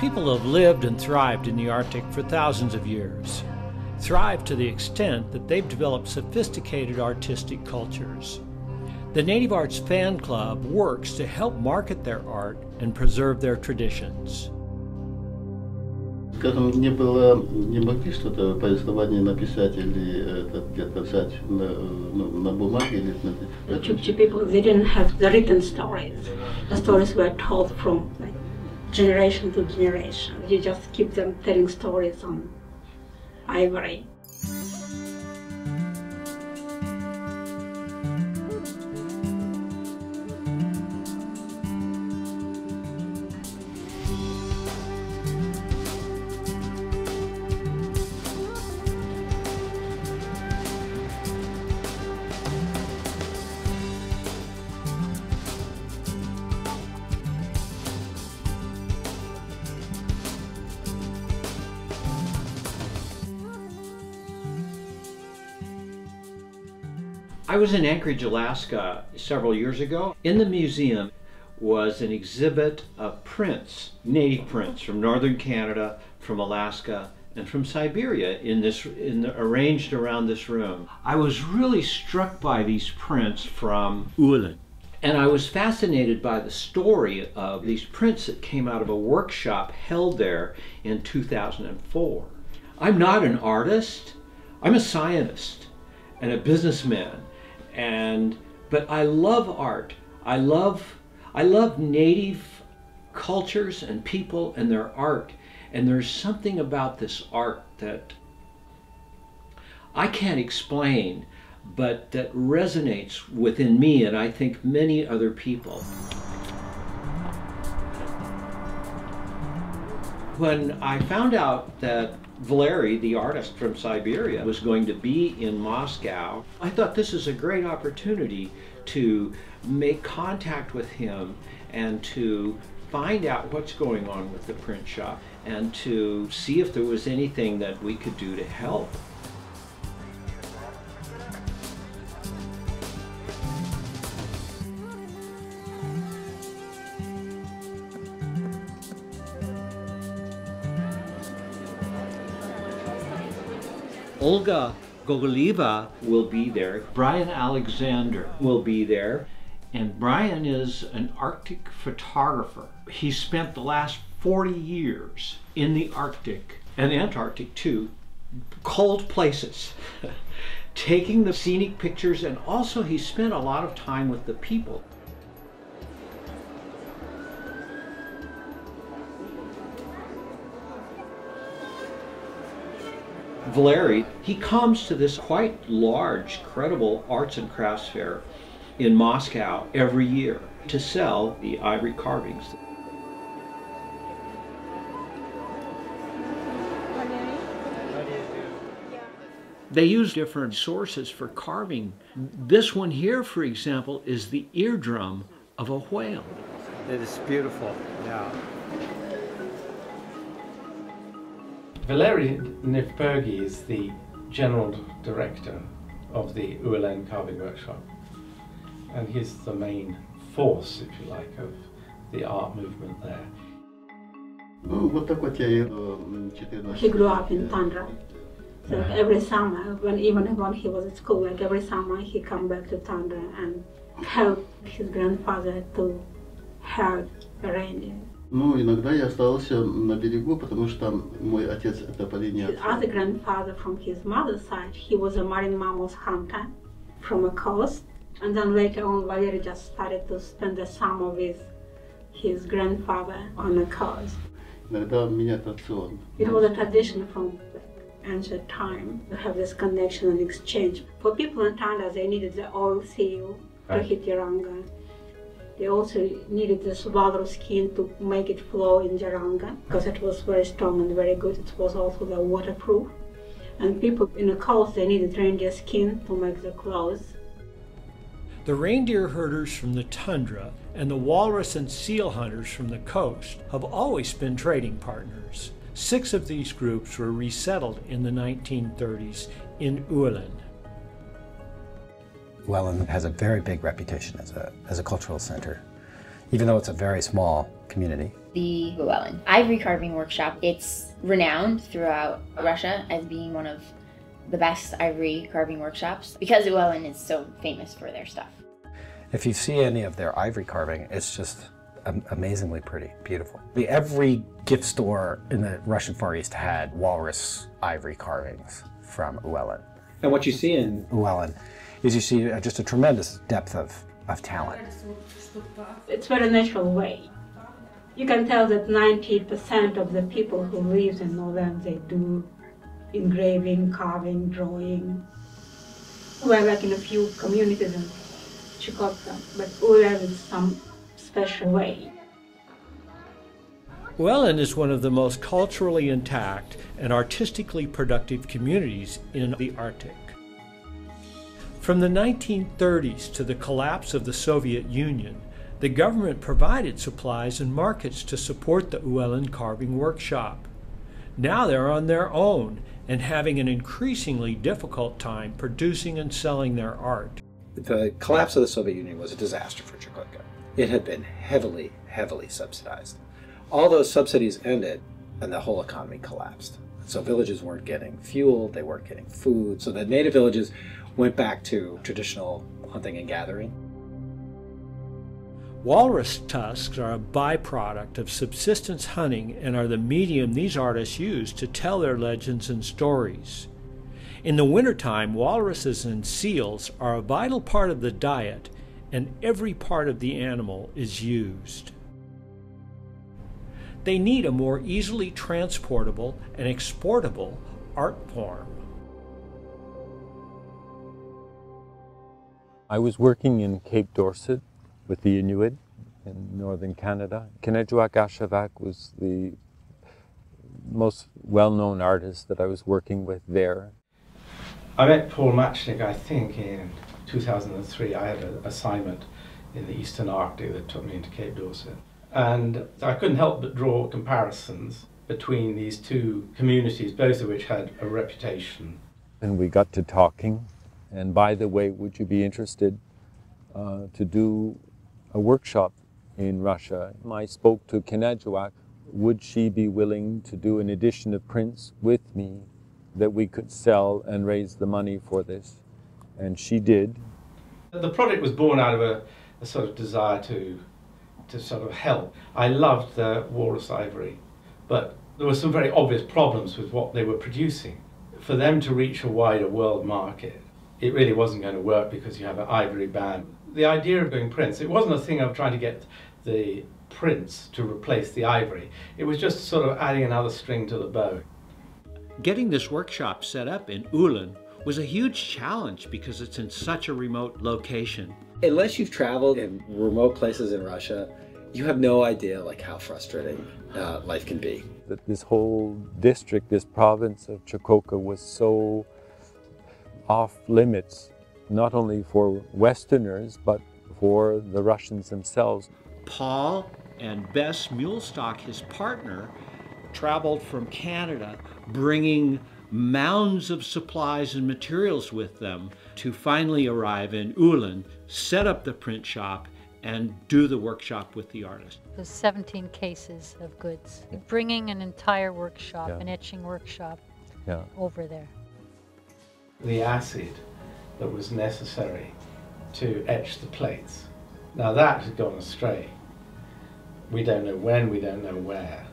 People have lived and thrived in the Arctic for thousands of years. Thrived to the extent that they've developed sophisticated artistic cultures. The Native Arts Fan Club works to help market their art and preserve their traditions. Скажем, не могли что-то повествование написать или где-то взять на бумаге или на... The Chukchi people, they didn't have the written stories. The stories were told from generation to generation. You just keep them telling stories on ivory. I was in Anchorage, Alaska several years ago. In the museum was an exhibit of prints, native prints from northern Canada, from Alaska, and from Siberia arranged around this room. I was really struck by these prints from Uelen. And I was fascinated by the story of these prints that came out of a workshop held there in 2004. I'm not an artist, I'm a scientist and a businessman. But I love art. I love native cultures and people and their art. And there's something about this art that I can't explain, but that resonates within me and I think many other people. When I found out that Valery, the artist from Siberia, was going to be in Moscow, I thought this is a great opportunity to make contact with him and to find out what's going on with the print shop and to see if there was anything that we could do to help. Olga Gogolieva will be there. Brian Alexander will be there. And Brian is an Arctic photographer. He spent the last 40 years in the Arctic, and Antarctic too, cold places, taking the scenic pictures, and also he spent a lot of time with the people. Valery, he comes to this quite large, credible arts and crafts fair in Moscow every year to sell the ivory carvings. They use different sources for carving. This one here, for example, is the eardrum of a whale. It is beautiful, yeah. Valery Nivbergi is the general director of the Uelen carving workshop, and he's the main force, if you like, of the art movement there. He grew up in Tundra, so every summer, even when he was at school, like every summer he come back to Tundra and help his grandfather to herd a reindeer. Иногда я остался на берегу, потому что мой отец это по линии отца. His other grandfather from his mother's side, he was a marine mammals hunter from a coast. And then later on, Valery just started to spend the summer with his grandfather on the coast. Иногда меня традицион. It was a tradition from ancient time to have this connection and exchange. For people in Tundra, they needed the oil seal to hit Yaranga. They also needed this walrus skin to make it flow in Jaranga because it was very strong and very good. It was also the waterproof. And people in the coast, they needed reindeer skin to make the clothes. The reindeer herders from the tundra and the walrus and seal hunters from the coast have always been trading partners. 6 of these groups were resettled in the 1930s in Uelen. Uelen has a very big reputation as a cultural center. Even though it's a very small community, the Uelen Ivory Carving Workshop. It's renowned throughout Russia as being one of the best ivory carving workshops because Uelen is so famous for their stuff. If you see any of their ivory carving, it's just amazingly pretty, beautiful. Every gift store in the Russian Far East had walrus ivory carvings from Uelen. And what you see in Uelen is you see just a tremendous depth of talent. It's very natural way. You can tell that 90% of the people who live in Uelen, they do engraving, carving, drawing. We're like in a few communities in Chukchi, but Uelen is some special way. Uelen is one of the most culturally intact and artistically productive communities in the Arctic. From the 1930s to the collapse of the Soviet Union, the government provided supplies and markets to support the Uelen Carving Workshop. Now they're on their own and having an increasingly difficult time producing and selling their art. The collapse of the Soviet Union was a disaster for Chukchi. It had been heavily, heavily subsidized. All those subsidies ended and the whole economy collapsed. So villages weren't getting fuel, they weren't getting food. So the native villages went back to traditional hunting and gathering. Walrus tusks are a byproduct of subsistence hunting and are the medium these artists use to tell their legends and stories. In the wintertime, walruses and seals are a vital part of the diet, and every part of the animal is used. They need a more easily transportable and exportable art form. I was working in Cape Dorset with the Inuit in northern Canada. Kennejuak Ashevak was the most well-known artist that I was working with there. I met Paul Matchnick, I think, in 2003. I had an assignment in the Eastern Arctic that took me into Cape Dorset. And I couldn't help but draw comparisons between these two communities, both of which had a reputation. And we got to talking. And by the way, would you be interested to do a workshop in Russia? I spoke to Kennejuak. Would she be willing to do an edition of prints with me that we could sell and raise the money for this? And she did. The project was born out of a sort of desire to sort of help. I loved the walrus ivory, but there were some very obvious problems with what they were producing. For them to reach a wider world market, it really wasn't going to work because you have an ivory ban. The idea of doing prints, it wasn't a thing of trying to get the prints to replace the ivory. It was just sort of adding another string to the bow. Getting this workshop set up in Uelen was a huge challenge because it's in such a remote location. Unless you've traveled in remote places in Russia, you have no idea like how frustrating life can be. That this whole district, this province of Chukchi was so off limits, not only for Westerners, but for the Russians themselves. Paul and Bess Mulestock, his partner, traveled from Canada, bringing mounds of supplies and materials with them to finally arrive in Uelen, set up the print shop, and do the workshop with the artist. There's 17 cases of goods. You're bringing an entire workshop, an etching workshop, over there. The acid that was necessary to etch the plates, now that had gone astray. We don't know when, we don't know where.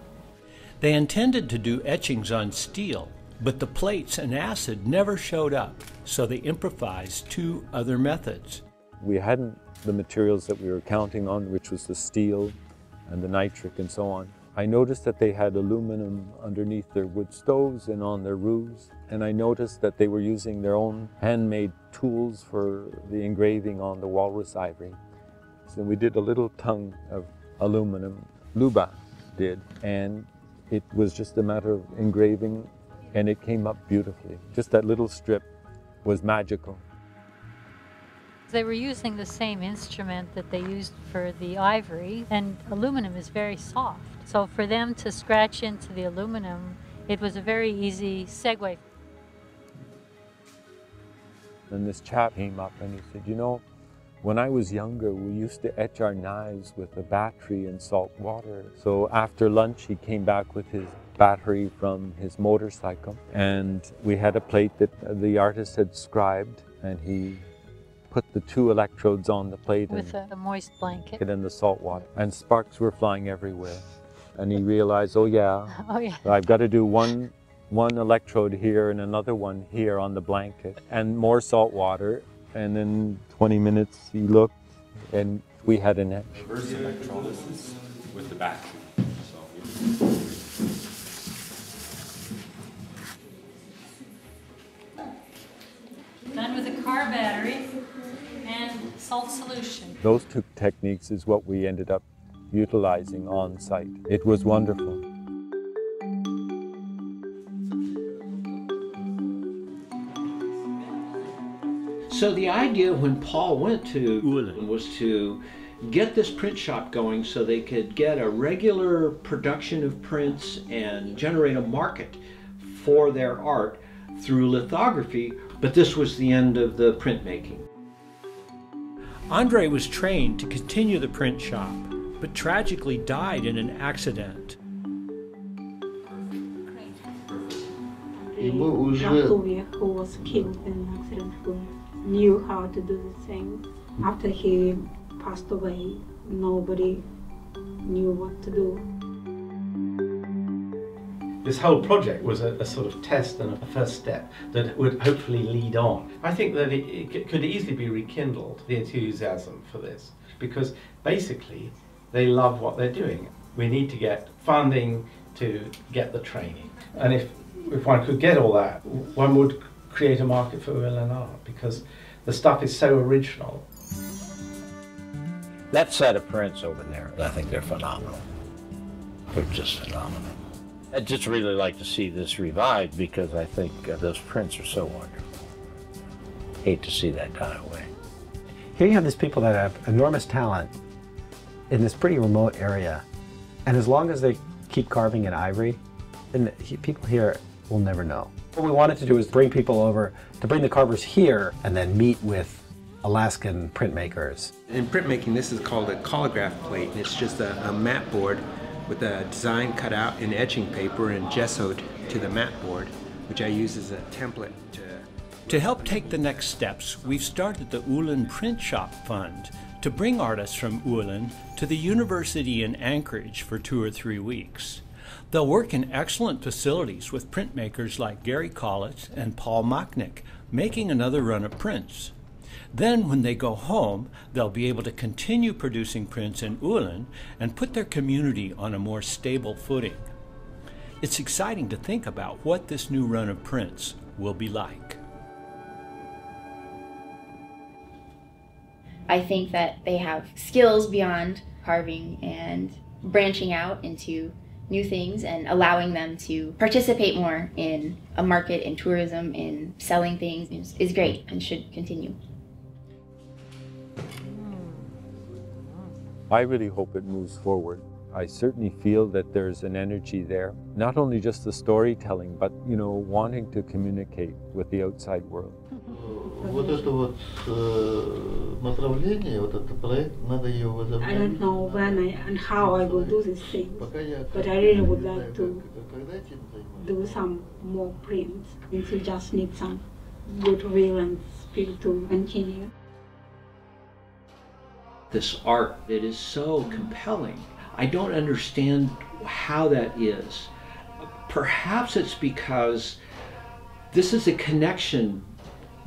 They intended to do etchings on steel, but the plates and acid never showed up, so they improvised two other methods. We hadn't the materials that we were counting on, which was the steel and the nitric and so on. I noticed that they had aluminum underneath their wood stoves and on their roofs, and I noticed that they were using their own handmade tools for the engraving on the walrus ivory. So we did a little tongue of aluminum, Luba did, and it was just a matter of engraving, and it came up beautifully. Just that little strip was magical. They were using the same instrument that they used for the ivory, and aluminum is very soft. So for them to scratch into the aluminum, it was a very easy segue. And this chap came up and he said, you know, When I was younger, we used to etch our knives with a battery in salt water. So after lunch, he came back with his battery from his motorcycle, and we had a plate that the artist had scribed, and he put the 2 electrodes on the plate With a moist blanket. in the salt water, and sparks were flying everywhere. And he realized, oh yeah, Oh yeah. I've got to do one electrode here and another one here on the blanket, and more salt water. And in 20 minutes he looked, and we had an etch. Reverse electrolysis with the battery. Done with a car battery and salt solution. Those 2 techniques is what we ended up utilizing on site. It was wonderful. So the idea when Paul went to Uelen was to get this print shop going so they could get a regular production of prints and generate a market for their art through lithography, but this was the end of the printmaking. Andre was trained to continue the print shop, but tragically died in an accident. Who was killed in an accident, who knew how to do the thing. After he passed away, nobody knew what to do. This whole project was a sort of test and a first step that would hopefully lead on. I think that it could easily be rekindled, the enthusiasm for this, because basically they love what they're doing. We need to get funding to get the training. And if one could get all that, one would create a market for Uelen art, because the stuff is so original. That set of prints over there, I think they're phenomenal. They're just phenomenal. I'd just really like to see this revived, because I think those prints are so wonderful. Hate to see that die away. Here you have these people that have enormous talent in this pretty remote area, and as long as they keep carving in ivory, then people here will never know. What we wanted to do is bring people over, to bring the carvers here, and then meet with Alaskan printmakers. In printmaking, this is called a collograph plate, and it's just a mat board with a design cut out in etching paper and gessoed to the mat board, which I use as a template To help take the next steps, we've started the Uelen Print Shop Fund to bring artists from Uelen to the university in Anchorage for 2 or 3 weeks. They'll work in excellent facilities with printmakers like Gary Collett and Paul Machnick, making another run of prints. Then when they go home, they'll be able to continue producing prints in Uelen and put their community on a more stable footing. It's exciting to think about what this new run of prints will be like. I think that they have skills beyond carving, and branching out into new things and allowing them to participate more in a market, in tourism, in selling things is great and should continue. I really hope it moves forward. I certainly feel that there's an energy there, not only just the storytelling, but wanting to communicate with the outside world. Вот это вот направление, вот этот проект, надо ее возобновить. I don't know when and how I will do this thing, but I really would like to do some more prints. We just need some goodwill and spirit to continue. This art, it is so compelling. I don't understand how that is. Perhaps it's because this is a connection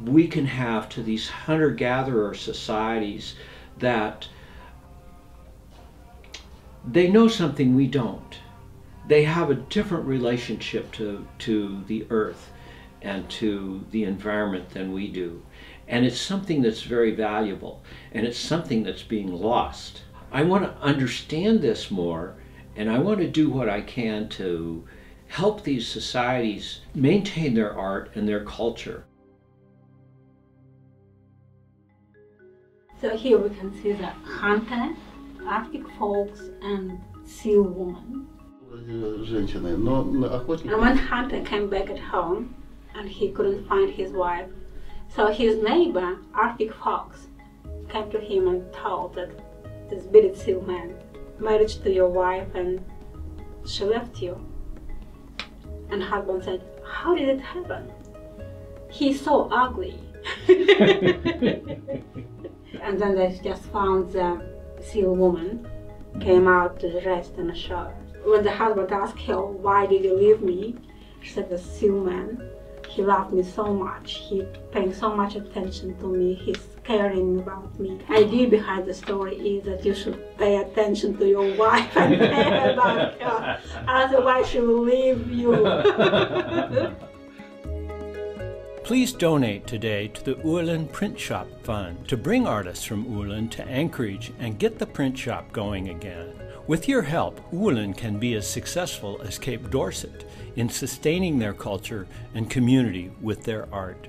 we can have to these hunter-gatherer societies, that they know something we don't. They have a different relationship to the earth and to the environment than we do. And it's something that's very valuable, and it's something that's being lost. I want to understand this more, and I want to do what I can to help these societies maintain their art and their culture. So here we can see the hunter, Arctic fox, and seal woman. And one hunter came back at home, and he couldn't find his wife. So his neighbor, Arctic fox, came to him and told that this beaded seal man married to your wife and she left you. And husband said, how did it happen? He's so ugly. And then they just found the seal woman, came out to rest in a shower. When the husband asked her, why did you leave me? She said, the seal man, he loved me so much. He paying so much attention to me. He's caring about me. The idea behind the story is that you should pay attention to your wife and care about her. Otherwise she will leave you. Please donate today to the Uelen Print Shop Fund to bring artists from Uelen to Anchorage and get the print shop going again. With your help, Uelen can be as successful as Cape Dorset in sustaining their culture and community with their art.